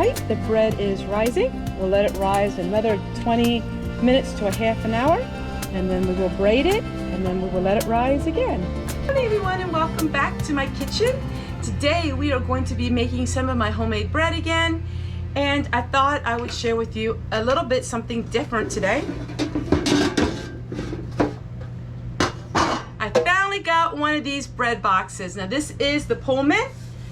right, the bread is rising. We'll let it rise another 20 minutes to a half an hour, and then we will braid it, and then we will let it rise again. Hello everyone, and welcome back to my kitchen. Today we are going to be making some of my homemade bread again, and I thought I would share with you a little bit something different today. I finally got one of these bread boxes. Now this is the Pullman,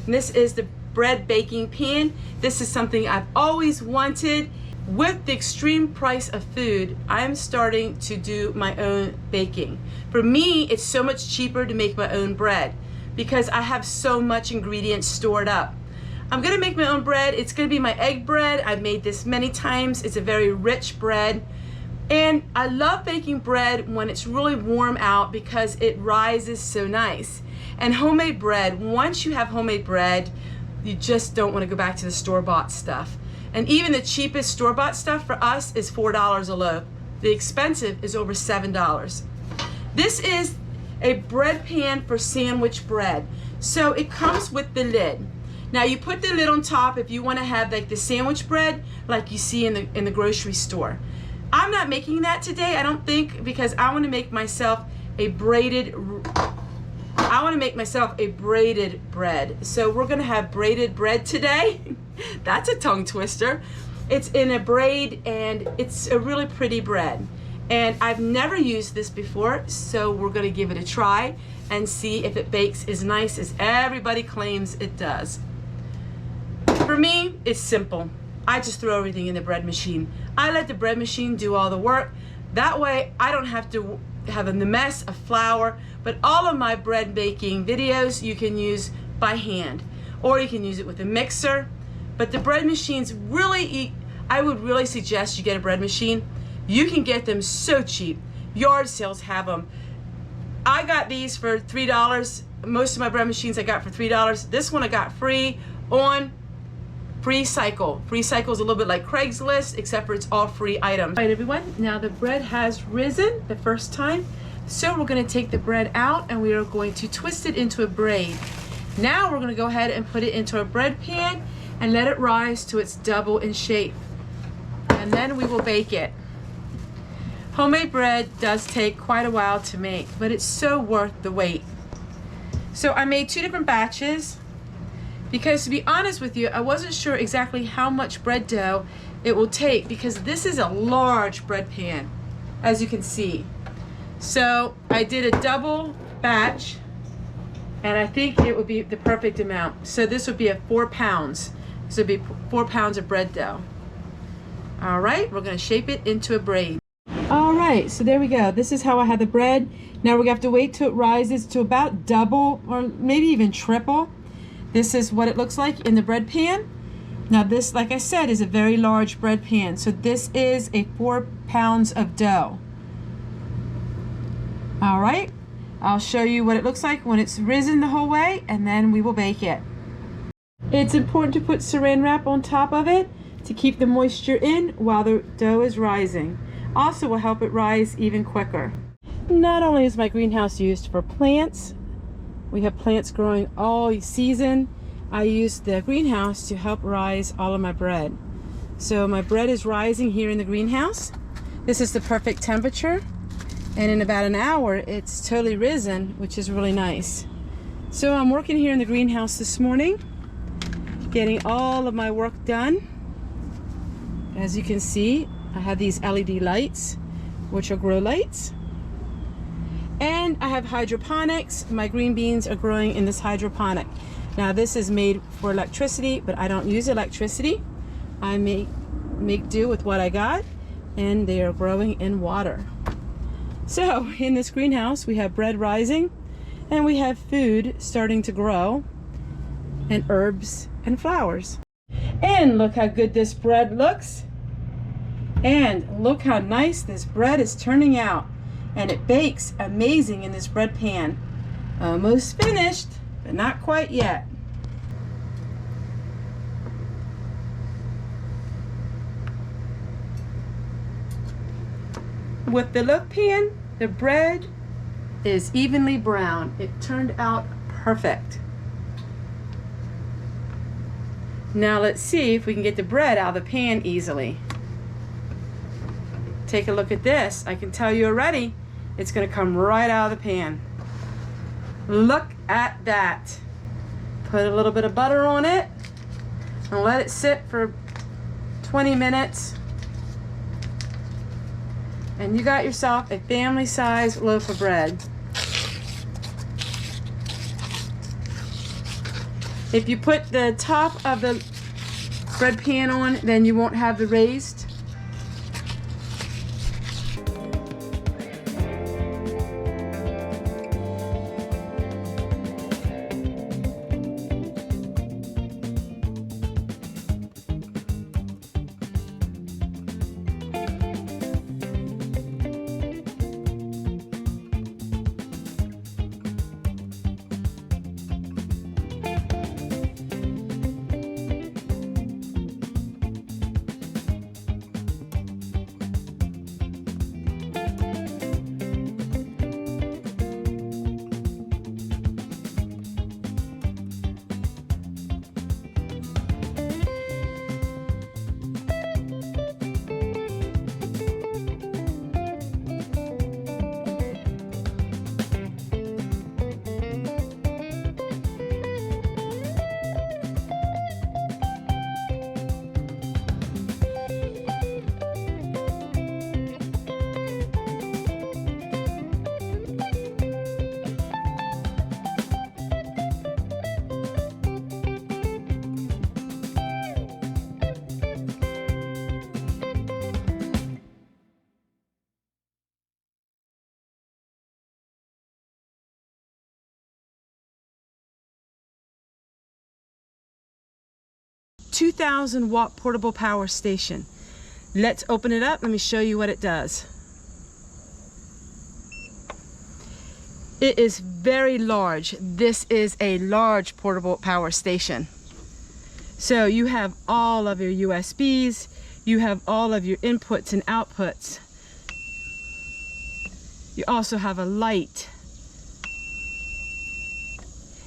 and this is the bread baking pan. This is something I've always wanted. With the extreme price of food, I'm starting to do my own baking. For me, it's so much cheaper to make my own bread because I have so much ingredients stored up. I'm gonna make my own bread. It's gonna be my egg bread. I've made this many times. It's a very rich bread. And I love baking bread when it's really warm out because it rises so nice. And homemade bread, once you have homemade bread, you just don't want to go back to the store-bought stuff. And even the cheapest store-bought stuff for us is $4 a loaf. The expensive is over $7. This is a bread pan for sandwich bread. So it comes with the lid. Now you put the lid on top if you want to have like the sandwich bread like you see in the grocery store. I'm not making that today, I don't think, because I want to make myself a braided bread. So we're gonna have braided bread today. That's a tongue twister. It's in a braid and it's a really pretty bread. And I've never used this before, so we're gonna give it a try and see if it bakes as nice as everybody claims it does. For me, it's simple. I just throw everything in the bread machine. I let the bread machine do all the work. That way I don't have to have the mess of flour, but all of my bread baking videos you can use by hand, or you can use it with a mixer. But the bread machines really, I would really suggest you get a bread machine. You can get them so cheap. Yard sales have them. I got these for $3. Most of my bread machines I got for $3. This one I got free on Free Cycle. Free Cycle is a little bit like Craigslist, except for it's all free items. All right, everyone, now the bread has risen the first time. So we're gonna take the bread out and we are going to twist it into a braid. Now we're gonna go ahead and put it into a bread pan and let it rise to its double in shape. And then we will bake it. Homemade bread does take quite a while to make, but it's so worth the wait. So I made 2 different batches, because to be honest with you, I wasn't sure exactly how much bread dough it will take because this is a large bread pan, as you can see. So I did a double batch and I think it would be the perfect amount. So this would be a 4 pounds. This would be 4 pounds of bread dough. All right, we're gonna shape it into a braid. All right, so there we go. This is how I have the bread. Now we're gonna have to wait till it rises to about double or maybe even triple. This is what it looks like in the bread pan. Now this, like I said, is a very large bread pan. So this is a 4 pounds of dough. All right, I'll show you what it looks like when it's risen the whole way, and then we will bake it. It's important to put saran wrap on top of it to keep the moisture in while the dough is rising. Also will help it rise even quicker. Not only is my greenhouse used for plants, we have plants growing all season. I use the greenhouse to help rise all of my bread. So my bread is rising here in the greenhouse. This is the perfect temperature. And in about an hour, it's totally risen, which is really nice. So I'm working here in the greenhouse this morning, getting all of my work done. As you can see, I have these LED lights, which are grow lights. And I have hydroponics. My green beans are growing in this hydroponic. Now this is made for electricity, but I don't use electricity. I make do with what I got, and they are growing in water. So in this greenhouse, we have bread rising, and we have food starting to grow, and herbs and flowers. And look how good this bread looks. And look how nice this bread is turning out. And it bakes amazing in this bread pan. Almost finished, but not quite yet. With the Loaf pan, the bread is evenly brown. It turned out perfect. Now let's see if we can get the bread out of the pan easily. Take a look at this. I can tell you already, it's going to come right out of the pan. Look at that. Put a little bit of butter on it and let it sit for 20 minutes. And you got yourself a family-sized loaf of bread. If you put the top of the bread pan on, then you won't have the raised. $2,000-watt portable power station. Let's open it up. Let me show you what it does. It is very large. This is a large portable power station. So you have all of your USBs, you have all of your inputs and outputs. You also have a light.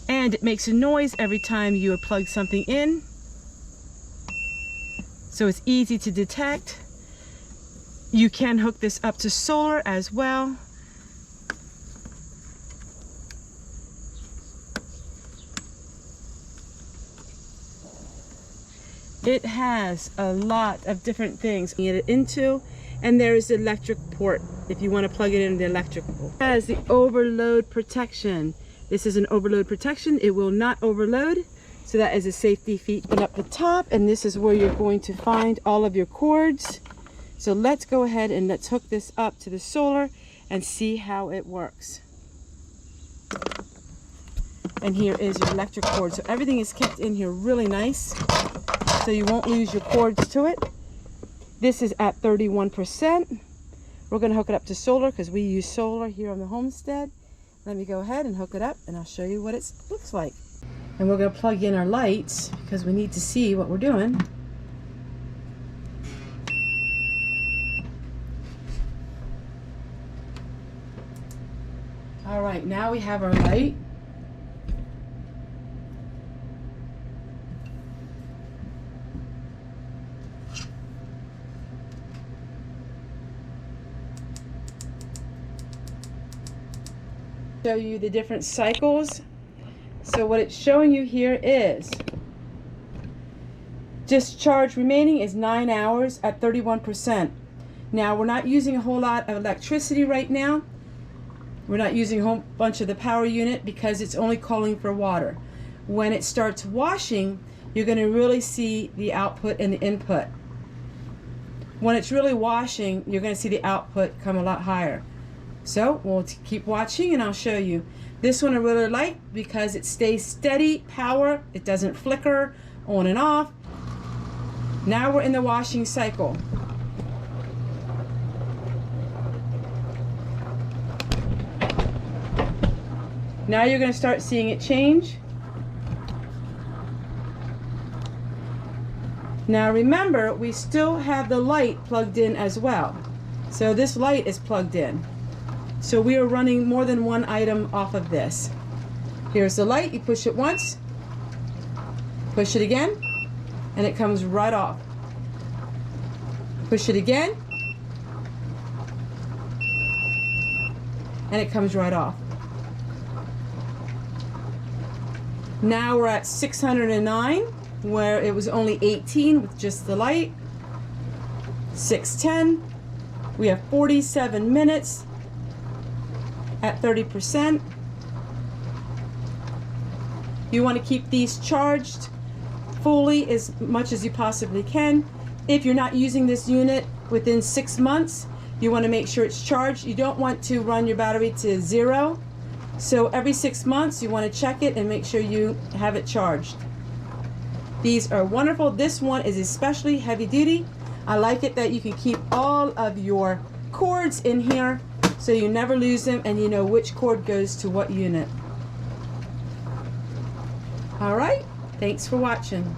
And it makes a noise every time you plug something in. So it's easy to detect. You can hook this up to solar as well. It has a lot of different things to get it into, and there is the electric port if you want to plug it in the electrical. It has the overload protection. This is an overload protection. It will not overload. So that is a safety feature. And up the top, and this is where you're going to find all of your cords. So let's go ahead and let's hook this up to the solar and see how it works. And here is your electric cord. So everything is kept in here really nice, so you won't lose your cords to it. This is at 31%. We're going to hook it up to solar because we use solar here on the homestead. Let me go ahead and hook it up and I'll show you what it looks like. And we're going to plug in our lights because we need to see what we're doing. All right, now we have our light. Show you the different cycles. So what it's showing you here is discharge remaining is 9 hours at 31%. Now we're not using a whole lot of electricity right now. We're not using a whole bunch of the power unit because it's only calling for water. When it starts washing, you're going to really see the output and the input. When it's really washing, you're going to see the output come a lot higher. So we'll keep watching and I'll show you. This one I really like because it stays steady power. It doesn't flicker on and off. Now we're in the washing cycle. Now you're going to start seeing it change. Now remember, we still have the light plugged in as well. So this light is plugged in. So we are running more than one item off of this. Here's the light. You push it once, push it again, and it comes right off. Push it again, and it comes right off. Now we're at 609, where it was only 18 with just the light. 610. We have 47 minutes at 30%. You want to keep these charged fully as much as you possibly can. If you're not using this unit within 6 months, you want to make sure it's charged. You don't want to run your battery to 0. So every 6 months you want to check it and make sure you have it charged. These are wonderful. This one is especially heavy duty. I like it that you can keep all of your cords in here so you never lose them and you know which cord goes to what unit. All right, thanks for watching.